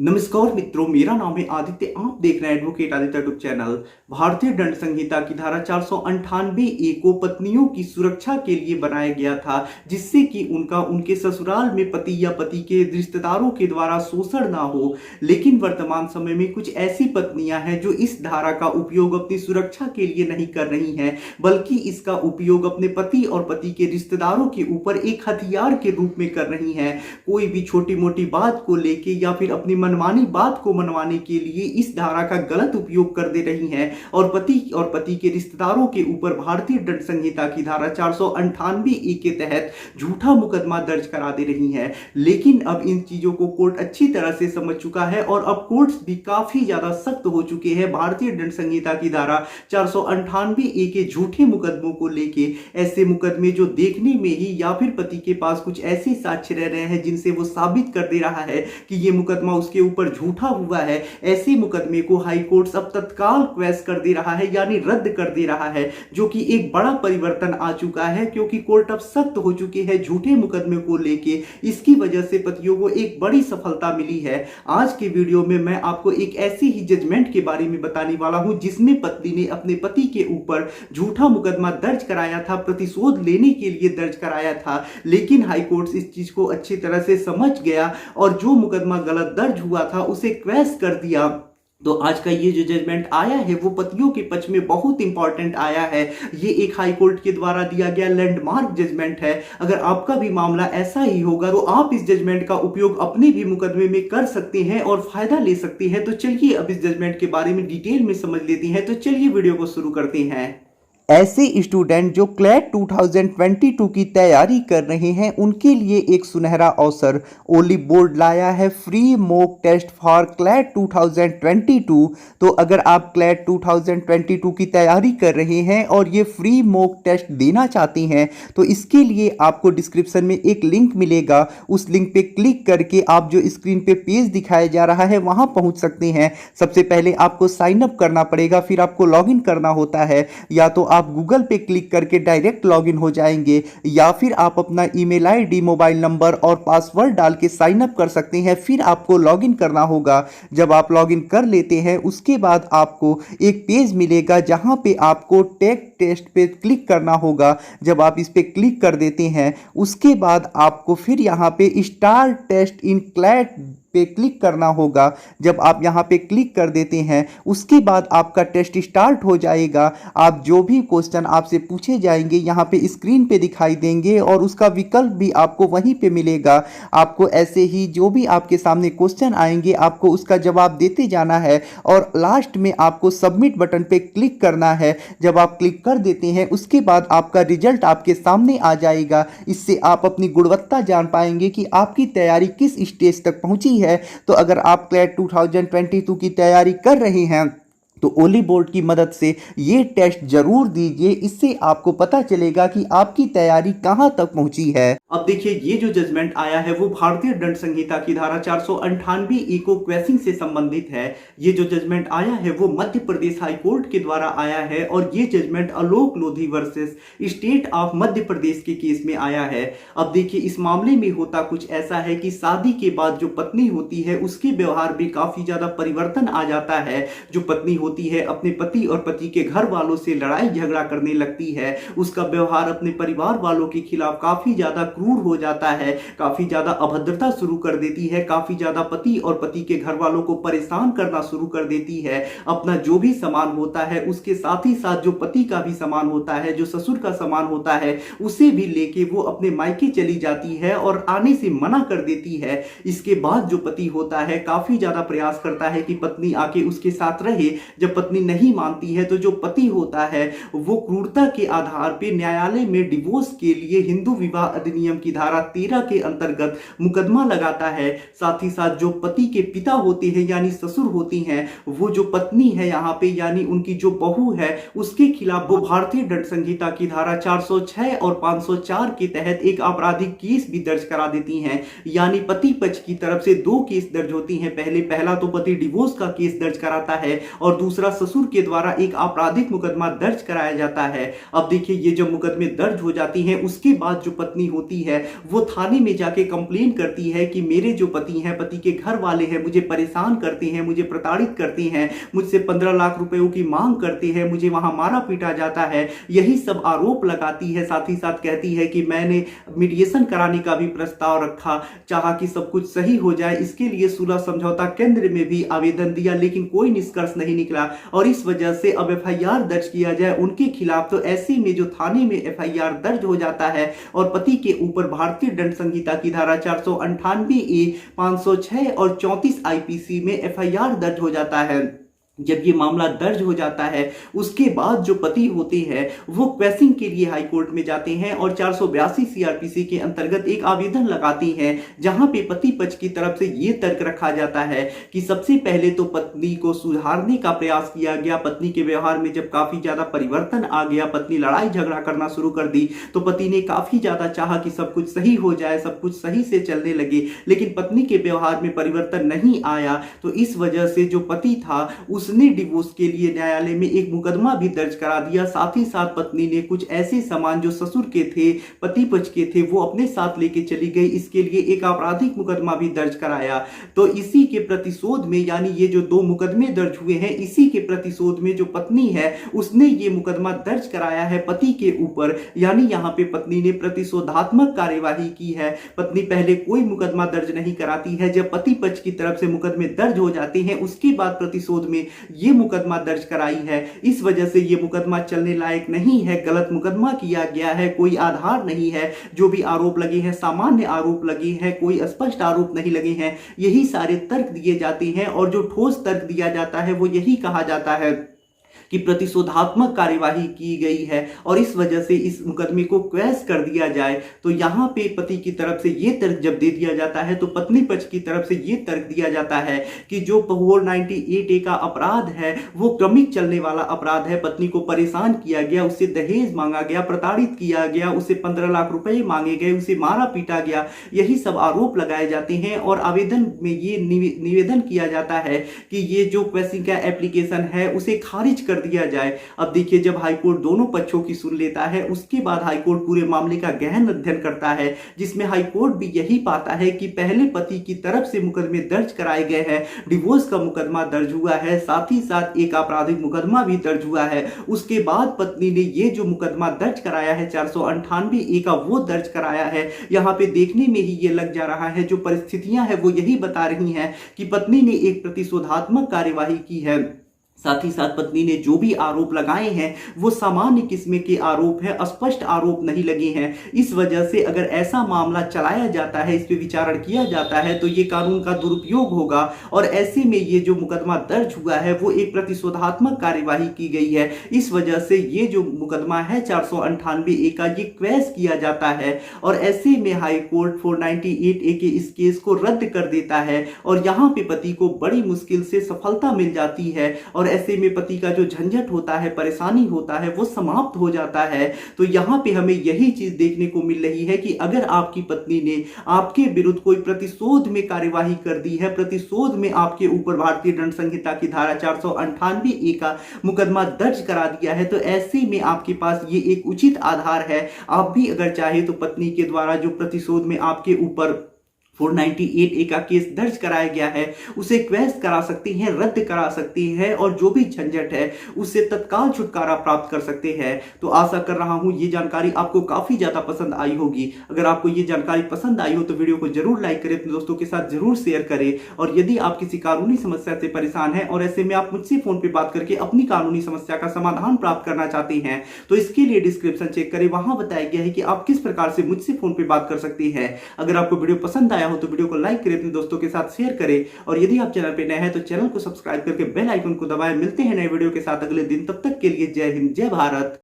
नमस्कार मित्रों, मेरा नाम है आदित्य। आप देख रहे हैं एडवोकेट आदित्य यूट्यूब चैनल। भारतीय दंड संहिता की धारा 498 को पत्नियों की सुरक्षा के लिए बनाया गया था, जिससे कि उनके ससुराल में पति या पति के रिश्तेदारों के द्वारा शोषण ना हो। लेकिन वर्तमान समय में कुछ ऐसी पत्नियां हैं जो इस धारा का उपयोग अपनी सुरक्षा के लिए नहीं कर रही हैं, बल्कि इसका उपयोग अपने पति और पति के रिश्तेदारों के ऊपर एक हथियार के रूप में कर रही हैं। कोई भी छोटी मोटी बात को लेके या फिर अपनी मनमानी बात को मनवाने के लिए इस धारा का गलत उपयोग कर दे रही हैं और पति के रिश्तेदारों के ऊपर भारतीय दंड संहिता की धारा 498 के तहत झूठा मुकदमा दर्ज करा दे रही हैं। लेकिन अब इन चीजों को कोर्ट अच्छी तरह से समझ चुका है और अब कोर्ट्स भी काफी ज्यादा सख्त हो चुके हैं भारतीय दंड संहिता की धारा 498 के झूठे मुकदमों को लेके। ऐसे मुकदमे जो देखने में ही या फिर पति के पास कुछ ऐसे साक्ष्य रह रहे हैं जिनसे वो साबित कर दे रहा है कि ये मुकदमा उसके ऊपर झूठा हुआ है, ऐसे मुकदमे को हाई कोर्ट अब तत्काल क्वैश कर दे रहा है, यानी रद्द कर दे रहा है, जो कि एक बड़ा परिवर्तन आ चुका है क्योंकि कोर्ट अब सख्त हो चुके हैं झूठे मुकदमे को लेके। इसकी वजह से पतियों को एक बड़ी सफलता मिली है। आज के वीडियो में मैं आपको एक ऐसी ही जजमेंट के बारे में बताने वाला हूं जिसमें पत्नी ने अपने पति के ऊपर झूठा मुकदमा दर्ज कराया था, प्रतिशोध लेने के लिए दर्ज कराया था। लेकिन हाई कोर्ट इस चीज को अच्छी तरह से समझ गया और जो मुकदमा गलत दर्ज हुआ था उसे क्वैश कर दिया। तो आज का ये जो जजमेंट आया है वो पतियों के पक्ष में बहुत इंपॉर्टेंट आया है। ये एक हाई कोर्ट के द्वारा दिया गया लैंडमार्क जजमेंट है। अगर आपका भी मामला ऐसा ही होगा तो आप इस जजमेंट का उपयोग अपने भी मुकदमे में कर सकते हैं और फायदा ले सकते हैं। तो चलिए अब इस जजमेंट के बारे में डिटेल में समझ लेते हैं। तो चलिए वीडियो को शुरू करते हैं। ऐसे स्टूडेंट जो क्लैट 2022 की तैयारी कर रहे हैं उनके लिए एक सुनहरा अवसर ओली बोर्ड लाया है, free mock test for CLAT 2022। तो अगर आप क्लैट 2022 की तैयारी कर रहे हैं और ये फ्री मॉक टेस्ट देना चाहते हैं तो इसके लिए आपको डिस्क्रिप्शन में एक लिंक मिलेगा। उस लिंक पे क्लिक करके आप जो स्क्रीन पे पेज दिखाया जा रहा है वहां पहुंच सकते हैं। सबसे पहले आपको साइन अप करना पड़ेगा, फिर आपको लॉगिन करना होता है। या तो आप गूगल पे क्लिक करके डायरेक्ट लॉगिन हो जाएंगे या फिर आप अपना ईमेल आईडी, मोबाइल नंबर और पासवर्ड डाल के साइन अप कर सकते हैं। फिर आपको लॉगिन करना होगा। जब आप लॉगिन कर लेते हैं उसके बाद आपको एक पेज मिलेगा जहां पे आपको टेक टेस्ट पे क्लिक करना होगा। जब आप इस पे क्लिक कर देते हैं उसके बाद आपको फिर यहां पे स्टार्ट टेस्ट इन क्लैट पे क्लिक करना होगा। जब आप यहाँ पे क्लिक कर देते हैं उसके बाद आपका टेस्ट स्टार्ट हो जाएगा। आप जो भी क्वेश्चन आपसे पूछे जाएंगे यहाँ पे स्क्रीन पे दिखाई देंगे और उसका विकल्प भी आपको वहीं पे मिलेगा। आपको ऐसे ही जो भी आपके सामने क्वेश्चन आएंगे आपको उसका जवाब देते जाना है और लास्ट में आपको सबमिट बटन पे क्लिक करना है। जब आप क्लिक कर देते हैं उसके बाद आपका रिजल्ट आपके सामने आ जाएगा। इससे आप अपनी गुणवत्ता जान पाएंगे कि आपकी तैयारी किस स्टेज तक पहुंची है। तो अगर आप क्लैट 2022 की तैयारी कर रहे हैं तो ओली बोर्ड की मदद से ये टेस्ट जरूर दीजिए। इससे आपको पता चलेगा कि आपकी तैयारी कहां तक पहुंची है। अब देखिए, ये जो जजमेंट आया है वो भारतीय दंड संहिता की धारा 498 को क्वैशिंग से संबंधित है। ये जो जजमेंट आया है वो मध्य प्रदेश हाई कोर्ट के द्वारा आया है और ये judgment Alok Lodhi versus state of Madhya Pradesh के केस में आया है। अब देखिए, इस मामले में होता कुछ ऐसा है कि शादी के बाद जो पत्नी होती है उसके व्यवहार में काफी ज्यादा परिवर्तन आ जाता है। जो पत्नी होती है अपने पति और पति के घर वालों से लड़ाई झगड़ा करने लगती है। उसका व्यवहार अपने परिवार वालों के खिलाफ काफी ज्यादा क्रूर हो जाता है, काफी ज्यादा अभद्रता शुरू कर देती है, काफी ज्यादा पति और पति के घर वालों को परेशान करना शुरू कर देती है। अपना जो भी सामान होता है उसके साथ ही साथ जो पति का भी सामान होता है, जो ससुर का सामान होता है, उसे भी लेके वो अपने मायके चली जाती है और आने से मना कर देती है। इसके बाद जो पति होता है काफी ज्यादा प्रयास करता है कि पत्नी आके उसके साथ रहे। जब पत्नी नहीं मानती है तो जो पति होता है वो क्रूरता के आधार पे न्यायालय में डिवोर्स के लिए हिंदू विवाह अधिनियम की धारा 13 के अंतर्गत मुकदमा लगाता है। साथ ही साथ जो पति के पिता होते हैं यानी ससुर होती हैं, वो जो पत्नी है यहाँ पे यानी उनकी जो बहू है उसके खिलाफ वो भारतीय दंड संहिता की धारा 406 और 504 के तहत एक आपराधिक केस भी दर्ज करा देती हैं। यानी पति पक्ष की तरफ से दो केस दर्ज होती हैं। पहला तो पति डिवोर्स का केस दर्ज कराता है और दूसरा ससुर के द्वारा एक आपराधिक मुकदमा दर्ज कराया जाता है। अब देखिए ये जब मुकदमे दर्ज हो जाती हैं उसके बाद जो पत्नी होती है वो थाने में जाके कंप्लेन करती है कि मेरे जो पति हैं, पति के घर वाले हैं, मुझे परेशान करते हैं, मुझे प्रताड़ित करते हैं, मुझसे 15 लाख रुपयों की मांग करते हैं, मुझे वहां मारा पीटा जाता है, यही सब आरोप लगाती है। साथ ही साथ कहती है कि मैंने मीडिएशन कराने का भी प्रस्ताव रखा, चाहा कि सब कुछ सही हो जाए, इसके लिए सुलह समझौता केंद्र में भी आवेदन दिया, लेकिन कोई निष्कर्ष नहीं निकला और इस वजह से अब एफआईआर दर्ज किया जाए उनके खिलाफ। तो ऐसे में जो थाने में एफआईआर दर्ज हो जाता है और पति के ऊपर भारतीय दंड संहिता की धारा 498A, 506 और 34 आईपीसी में एफआईआर दर्ज हो जाता है। जब ये मामला दर्ज हो जाता है उसके बाद जो पति होते हैं वो क्वेसिंग के लिए हाई कोर्ट में जाते हैं और 482 सीआरपीसी के अंतर्गत एक आवेदन लगाती हैं, जहां पे पति पक्ष की तरफ से ये तर्क रखा जाता है कि सबसे पहले तो पत्नी को सुधारने का प्रयास किया गया। पत्नी के व्यवहार में जब काफी ज्यादा परिवर्तन आ गया, पत्नी लड़ाई झगड़ा करना शुरू कर दी, तो पति ने काफी ज्यादा चाहा कि सब कुछ सही हो जाए, सब कुछ सही से चलने लगे, लेकिन पत्नी के व्यवहार में परिवर्तन नहीं आया। तो इस वजह से जो पति था उसने डिवोर्स के लिए न्यायालय में एक मुकदमा भी दर्ज करा दिया। साथ ही साथ पत्नी ने कुछ ऐसे सामान जो ससुर के थे, पति पक्ष के थे, वो अपने साथ लेके चली गई, इसके लिए एक आपराधिक मुकदमा भी दर्ज कराया। तो इसी के प्रतिशोध में, यानी ये जो 2 मुकदमे दर्ज हुए हैं, इसी के प्रतिशोध में जो पत्नी है उसने ये मुकदमा दर्ज कराया है पति के ऊपर, यानी यहाँ पे पत्नी ने प्रतिशोधात्मक कार्यवाही की है। पत्नी पहले कोई मुकदमा दर्ज नहीं कराती है, जब पति पक्ष की तरफ से मुकदमे दर्ज हो जाते हैं उसके बाद प्रतिशोध में ये मुकदमा दर्ज कराई है। इस वजह से ये मुकदमा चलने लायक नहीं है, गलत मुकदमा किया गया है, कोई आधार नहीं है। जो भी आरोप लगे हैं सामान्य आरोप लगे हैं, कोई स्पष्ट आरोप नहीं लगे हैं, यही सारे तर्क दिए जाते हैं और जो ठोस तर्क दिया जाता है वो यही कहा जाता है कि प्रतिशोधात्मक कार्यवाही की गई है और इस वजह से इस मुकदमे को क्वैश कर दिया जाए। तो यहाँ पे पति की तरफ से ये तर्क जब दे दिया जाता है तो पत्नी पक्ष की तरफ से ये तर्क दिया जाता है कि जो 498A का अपराध है वो क्रमिक चलने वाला अपराध है। पत्नी को परेशान किया गया, उससे दहेज मांगा गया, प्रताड़ित किया गया, उससे 15 लाख रुपए मांगे गए, उसे मारा पीटा गया, यही सब आरोप लगाए जाते हैं और आवेदन में ये निवेदन किया जाता है कि ये जो क्वेश्चन का एप्लीकेशन है उसे खारिज कर दिया जाए। अब देखिए जब हाईकोर्ट दोनों पक्षों की सुन लेता है उसके बाद हाईकोर्ट पूरे मामले का गहन अध्ययन करता है, जिसमें हाईकोर्ट भी यही पाता है कि पहले पति की तरफ से मुकदमे दर्ज कराए गए हैं, डिवोर्स का मुकदमा दर्ज हुआ है, साथ ही साथ एक आपराधिक मुकदमा भी दर्ज हुआ है। उसके बाद पत्नी ने ये जो मुकदमा दर्ज कराया है 498A का वो दर्ज कराया है। यहाँ पे देखने में ही ये लग जा रहा है, जो परिस्थितियां हैं वो यही बता रही हैं कि पत्नी ने एक प्रतिशोधात्मक कार्यवाही की है। साथ ही साथ पत्नी ने जो भी आरोप लगाए हैं वो सामान्य किस्म के आरोप है, स्पष्ट आरोप नहीं लगे हैं। इस वजह से अगर ऐसा मामला चलाया जाता है, इस पे विचारण किया जाता है तो ये कानून का दुरुपयोग होगा और ऐसे में ये जो मुकदमा दर्ज हुआ है वो एक प्रतिशोधात्मक कार्यवाही की गई है। इस वजह से ये जो मुकदमा है 498A का ये क्वैश किया जाता है और ऐसे में हाई कोर्ट 498A के इस केस को रद्द कर देता है और यहाँ पे पति को बड़ी मुश्किल से सफलता मिल जाती है और ऐसे में पति का जो झंझट होता है, परेशानी होता है, वो समाप्त हो जाता है। तो यहाँ पे हमें यही चीज देखने को मिल रही है कि अगर आपकी पत्नी ने आपके विरुद्ध कोई प्रतिशोध में कार्यवाही कर दी है, प्रतिशोध में आपके ऊपर भारतीय दंड संहिता की धारा 498A का मुकदमा दर्ज करा दिया है, तो ऐसे में आपके पास ये एक उचित आधार है। आप भी अगर चाहे तो पत्नी के द्वारा जो प्रतिशोध में आपके ऊपर 498A का केस दर्ज कराया गया है उसे क्वैश करा सकती हैं, रद्द करा सकती हैं और जो भी झंझट है उससे तत्काल छुटकारा प्राप्त कर सकते हैं। तो आशा कर रहा हूं ये जानकारी आपको काफी ज्यादा पसंद आई होगी। अगर आपको ये जानकारी पसंद आई हो तो वीडियो को जरूर लाइक करें, अपने दोस्तों के साथ जरूर शेयर करें और यदि आप किसी कानूनी समस्या से परेशान हैं और ऐसे में आप मुझसे फोन पे बात करके अपनी कानूनी समस्या का समाधान प्राप्त करना चाहते हैं तो इसके लिए डिस्क्रिप्शन चेक करें, वहां बताया गया है कि आप किस प्रकार से मुझसे फोन पे बात कर सकते हैं। अगर आपको वीडियो पसंद आया हो तो वीडियो को लाइक करें, अपने दोस्तों के साथ शेयर करें और यदि आप चैनल पे नए हैं तो चैनल को सब्सक्राइब करके बेल आइकन को दबाएं। मिलते हैं नए वीडियो के साथ अगले दिन, तब तक के लिए जय हिंद, जय भारत।